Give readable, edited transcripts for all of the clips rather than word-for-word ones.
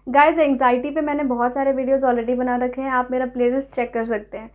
Guys anxiety पे मैंने बहुत सारे वीडियोस ऑलरेडी बना रखे हैं, आप मेरा प्लेलिस्ट चेक कर सकते हैं।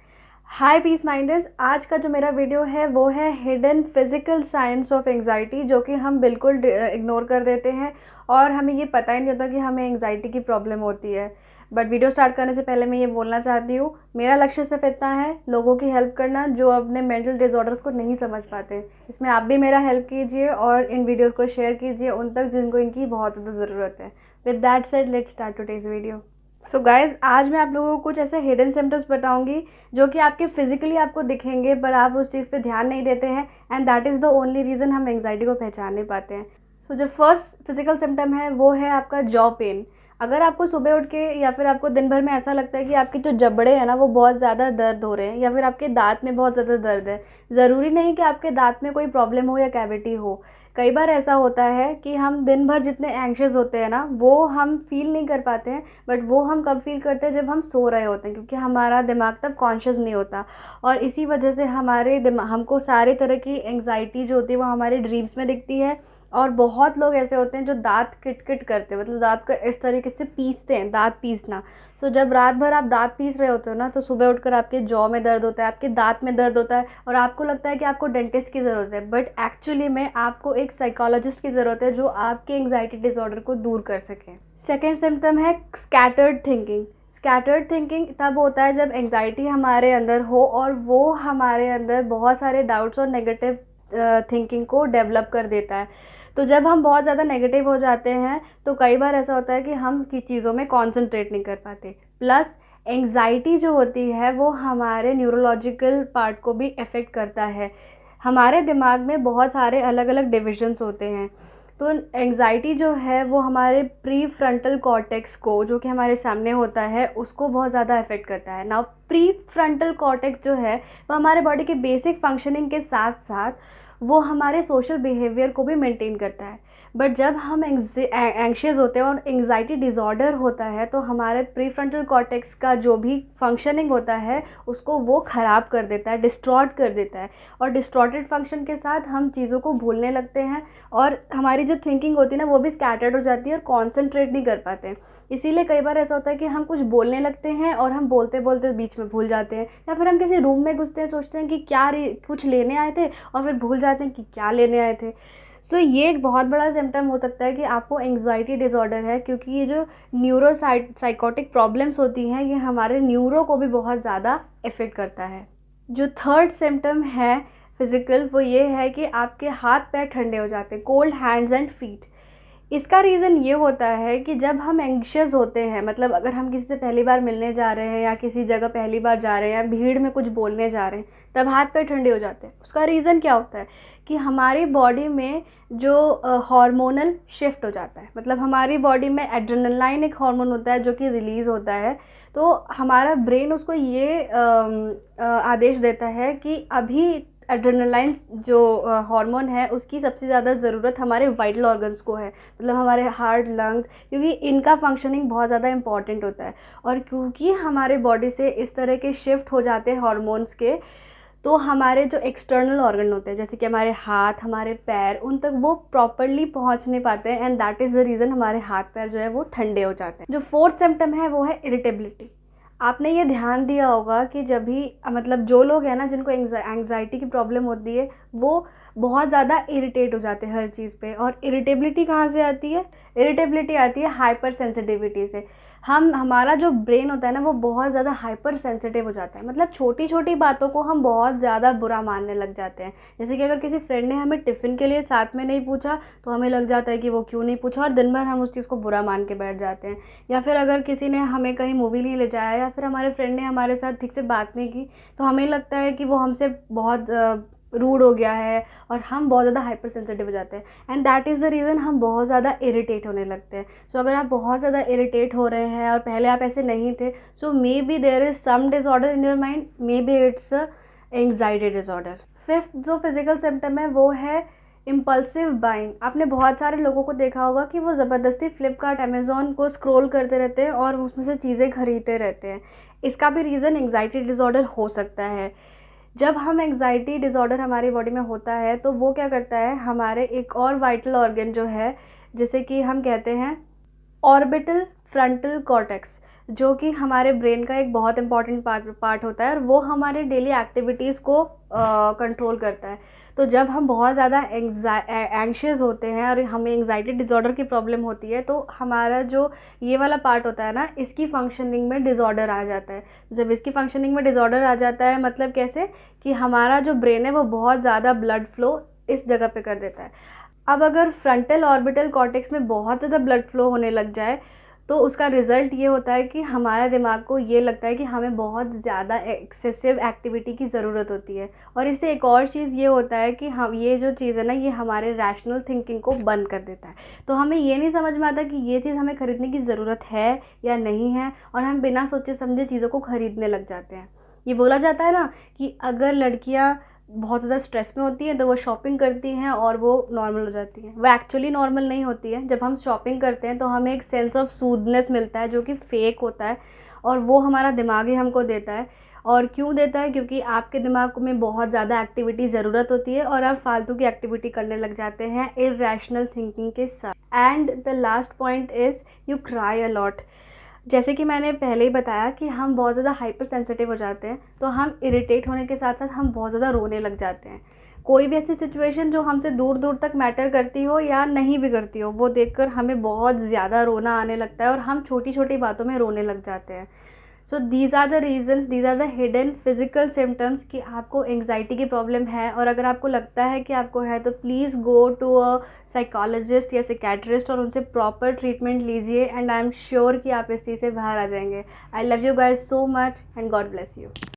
हाय पीस माइंडर्स, आज का जो मेरा वीडियो है वो है hidden physical science of anxiety, जो कि हम बिल्कुल इग्नोर कर देते हैं और हमें ये पता ही नहीं होता कि हमें एंग्जाइटी की प्रॉब्लम होती है। बट वीडियो स्टार्ट करने से पहले मैं ये बोलना चाहती हूँ, मेरा लक्ष्य सिर्फ इतना है, लोगों की हेल्प करना जो अपने मेंटल डिसऑर्डर्स को नहीं समझ पाते। इसमें आप भी मेरा हेल्प कीजिए और इन वीडियोज़ को शेयर कीजिए उन तक जिनको इनकी बहुत ज़्यादा ज़रूरत है। With that said, let's start today's video. So guys, आज मैं आप लोगों को कुछ ऐसे हिडन सिम्टम्स बताऊंगी जो कि आपके फिजिकली आपको दिखेंगे पर आप उस चीज़ पे ध्यान नहीं देते हैं, and that is the only reason हम एंग्जाइटी को पहचान नहीं पाते हैं। सो जो फर्स्ट फिजिकल सिम्टम है वो है आपका जॉ पेन। अगर आपको सुबह उठ के या फिर आपको दिन भर में ऐसा लगता है कि आपके जो जबड़े हैं ना वो बहुत ज़्यादा दर्द हो रहे हैं, या फिर आपके दांत में बहुत ज़्यादा दर्द है, ज़रूरी नहीं कि आपके दांत में कोई प्रॉब्लम हो या कैविटी हो। कई बार ऐसा होता है कि हम दिन भर जितने एंग्शियस होते हैं ना वो हम फील नहीं कर पाते हैं, बट वो हम कब फील करते हैं, जब हम सो रहे होते हैं, क्योंकि हमारा दिमाग तब कॉन्शियस नहीं होता। और इसी वजह से हमारे दिमाग हमको सारे तरह की एंग्जाइटी जो होती है वो हमारे ड्रीम्स में दिखती है। और बहुत लोग ऐसे होते हैं जो दांत किट किट करते हैं, मतलब दांत को इस तरीके से पीसते हैं, दांत पीसना। सो जब रात भर आप दांत पीस रहे होते हो ना, तो सुबह उठकर आपके जॉ में दर्द होता है, आपके दांत में दर्द होता है और आपको लगता है कि आपको डेंटिस्ट की ज़रूरत है, बट एक्चुअली में आपको एक साइकोलॉजिस्ट की ज़रूरत है जो आपके एंग्जाइटी डिसऑर्डर को दूर कर सके। सेकेंड सिम्टम है स्कैटर्ड थिंकिंग। स्कैटर्ड थिंकिंग तब होता है जब एंग्जाइटी हमारे अंदर हो और वो हमारे अंदर बहुत सारे डाउट्स और नेगेटिव थिंकिंग को डेवलप कर देता है। तो जब हम बहुत ज़्यादा नेगेटिव हो जाते हैं तो कई बार ऐसा होता है कि हम की चीज़ों में कॉन्सेंट्रेट नहीं कर पाते। प्लस एंग्जाइटी जो होती है वो हमारे न्यूरोलॉजिकल पार्ट को भी अफेक्ट करता है। हमारे दिमाग में बहुत सारे अलग अलग डिविजन्स होते हैं। तो एंग्जाइटी जो है वो हमारे प्री फ्रंटल कॉर्टेक्स को, जो कि हमारे सामने होता है, उसको बहुत ज़्यादा अफेक्ट करता है। नाउ प्री फ्रंटल कॉर्टेक्स जो है वो हमारे बॉडी के बेसिक फंक्शनिंग के साथ साथ वो हमारे सोशल बिहेवियर को भी मेंटेन करता है। बट जब हम एंग्शियस होते हैं और एंग्जाइटी डिसऑर्डर होता है तो हमारे प्री फ्रंटल कॉर्टेक्स का जो भी फंक्शनिंग होता है उसको वो ख़राब कर देता है, डिस्ट्रॉट कर देता है। और डिस्ट्रॉटेड फंक्शन के साथ हम चीज़ों को भूलने लगते हैं और हमारी जो थिंकिंग होती है ना वो भी स्कैटर्ड हो जाती है और कॉन्सेंट्रेट नहीं कर पाते। इसीलिए कई बार ऐसा होता है कि हम कुछ बोलने लगते हैं और हम बोलते बोलते बीच में भूल जाते हैं, या फिर हम किसी रूम में घुसते हैं, सोचते हैं कि क्या कुछ लेने आए थे और फिर भूल जाते हैं कि क्या लेने आए थे। सो ये एक बहुत बड़ा सिम्टम हो सकता है कि आपको एंग्जाइटी डिसऑर्डर है, क्योंकि ये जो साइकोटिक प्रॉब्लम्स होती हैं ये हमारे न्यूरो को भी बहुत ज़्यादा इफ़ेक्ट करता है। जो थर्ड सिम्टम है फिज़िकल, वो ये है कि आपके हाथ पैर ठंडे हो जाते हैं, कोल्ड हैंड्स एंड फीट। इसका रीज़न ये होता है कि जब हम एंग्शियस होते हैं, मतलब अगर हम किसी से पहली बार मिलने जा रहे हैं या किसी जगह पहली बार जा रहे हैं या भीड़ में कुछ बोलने जा रहे हैं, तब हाथ पैर ठंडे हो जाते हैं। उसका रीज़न क्या होता है कि हमारी बॉडी में जो हार्मोनल शिफ्ट हो जाता है, मतलब हमारी बॉडी में एड्रेनलाइन एक हार्मोन होता है जो कि रिलीज़ होता है। तो हमारा ब्रेन उसको ये आदेश देता है कि अभी एड्रेनलाइन जो हार्मोन है उसकी सबसे ज़्यादा ज़रूरत हमारे वाइटल ऑर्गन्स को है, मतलब हमारे हार्ट, लंग्स, क्योंकि इनका फंक्शनिंग बहुत ज़्यादा इंपॉर्टेंट होता है। और क्योंकि हमारे बॉडी से इस तरह के शिफ्ट हो जाते हैं हार्मोन्स के, तो हमारे जो एक्सटर्नल ऑर्गन होते हैं जैसे कि हमारे हाथ, हमारे पैर, उन तक वो प्रॉपरली पहुंच नहीं पाते हैं, and that is the reason हमारे हाथ पैर जो है वो ठंडे हो जाते हैं। जो फोर्थ सिम्टम है वो है इरिटेबिलिटी। आपने ये ध्यान दिया होगा कि जब भी, मतलब जो लोग हैं ना जिनको एंग्जाइटी की प्रॉब्लम होती है वो बहुत ज़्यादा इरिटेट हो जाते हैं हर चीज़ पे। और इरिटेबिलिटी कहाँ से आती है? इरिटेबिलिटी आती है हाइपर सेंसिटिविटी से। हमारा जो ब्रेन होता है ना वो बहुत ज़्यादा हाइपर सेंसिटिव हो जाता है, मतलब छोटी छोटी बातों को हम बहुत ज़्यादा बुरा मानने लग जाते हैं। जैसे कि अगर किसी फ्रेंड ने हमें टिफ़िन के लिए साथ में नहीं पूछा तो हमें लग जाता है कि वो क्यों नहीं पूछा, और दिन भर हम उस चीज़ को बुरा मान के बैठ जाते हैं। या फिर अगर किसी ने हमें कहीं मूवी नहीं ले जाया या फिर हमारे फ्रेंड ने हमारे साथ ठीक से बात नहीं की तो हमें लगता है कि वो हमसे बहुत रूड हो गया है और हम बहुत ज़्यादा हाइपर सेंसिटिव हो जाते हैं, and that is the reason हम बहुत ज़्यादा इरिटेट होने लगते हैं। सो अगर आप बहुत ज़्यादा इरिटेट हो रहे हैं और पहले आप ऐसे नहीं थे, so maybe there is some disorder in your mind, maybe it's anxiety disorder. Fifth जो फिजिकल सिम्टम है वो है इम्पल्सिव बाइंग। आपने बहुत सारे लोगों को देखा होगा कि वो ज़बरदस्ती फ्लिपकार्ट, अमेज़ॉन को स्क्रॉल करते रहते हैं और उसमें से चीज़ें खरीदते रहते हैं। इसका भी रीज़न एंग्जाइटी डिसऑर्डर हो सकता है। जब हम एंग्जाइटी डिसऑर्डर हमारी बॉडी में होता है तो वो क्या करता है, हमारे एक और वाइटल ऑर्गन जो है जिसे कि हम कहते हैं ऑर्बिटल फ्रंटल कॉर्टेक्स, जो कि हमारे ब्रेन का एक बहुत इंपॉर्टेंट पार्ट होता है और वो हमारे डेली एक्टिविटीज़ को कंट्रोल करता है। तो जब हम बहुत ज़्यादा एंग्शियस होते हैं और हमें एंग्जाइटी डिज़ॉर्डर की प्रॉब्लम होती है, तो हमारा जो ये वाला पार्ट होता है ना, इसकी फंक्शनिंग में डिज़ॉर्डर आ जाता है। जब इसकी फंक्शनिंग में डिज़ॉर्डर आ जाता है, मतलब कैसे कि हमारा जो ब्रेन है वो बहुत ज़्यादा ब्लड फ्लो इस जगह पे कर देता है। अब अगर फ्रंटल ऑर्बिटल कॉर्टेक्स में बहुत ज़्यादा ब्लड फ्लो होने लग जाए, तो उसका रिज़ल्ट ये होता है कि हमारा दिमाग को ये लगता है कि हमें बहुत ज़्यादा एक्सेसिव एक्टिविटी की ज़रूरत होती है। और इससे एक और चीज़ ये होता है कि हम ये जो चीज़ है ना, ये हमारे रैशनल थिंकिंग को बंद कर देता है। तो हमें ये नहीं समझ में आता कि ये चीज़ हमें ख़रीदने की ज़रूरत है या नहीं है, और हम बिना सोचे समझे चीज़ों को ख़रीदने लग जाते हैं। ये बोला जाता है ना कि अगर लड़कियाँ बहुत ज़्यादा स्ट्रेस में होती हैं तो वो शॉपिंग करती हैं और वो नॉर्मल हो जाती हैं। वो एक्चुअली नॉर्मल नहीं होती है। जब हम शॉपिंग करते हैं तो हमें एक सेंस ऑफ सूदनेस मिलता है जो कि फ़ेक होता है, और वो हमारा दिमाग ही हमको देता है। और क्यों देता है? क्योंकि आपके दिमाग में बहुत ज़्यादा एक्टिविटी ज़रूरत होती है और आप फालतू की एक्टिविटी करने लग जाते हैं इर्रेशनल थिंकिंग के साथ। And the last point is you cry a lot. जैसे कि मैंने पहले ही बताया कि हम बहुत ज़्यादा हाइपर सेंसिटिव हो जाते हैं, तो हम इरिटेट होने के साथ साथ हम बहुत ज़्यादा रोने लग जाते हैं। कोई भी ऐसी सिचुएशन जो हमसे दूर दूर तक मैटर करती हो या नहीं भी करती हो, वो देखकर हमें बहुत ज़्यादा रोना आने लगता है और हम छोटी छोटी बातों में रोने लग जाते हैं। So these are the reasons, these are the hidden physical symptoms कि आपको एंग्जाइटी की प्रॉब्लम है। और अगर आपको लगता है कि आपको है तो please go to a psychologist या साइकेट्रिस्ट और उनसे प्रॉपर ट्रीटमेंट लीजिए, एंड आई एम श्योर कि आप इस चीज़ से बाहर आ जाएंगे। I love you guys so much and God bless you.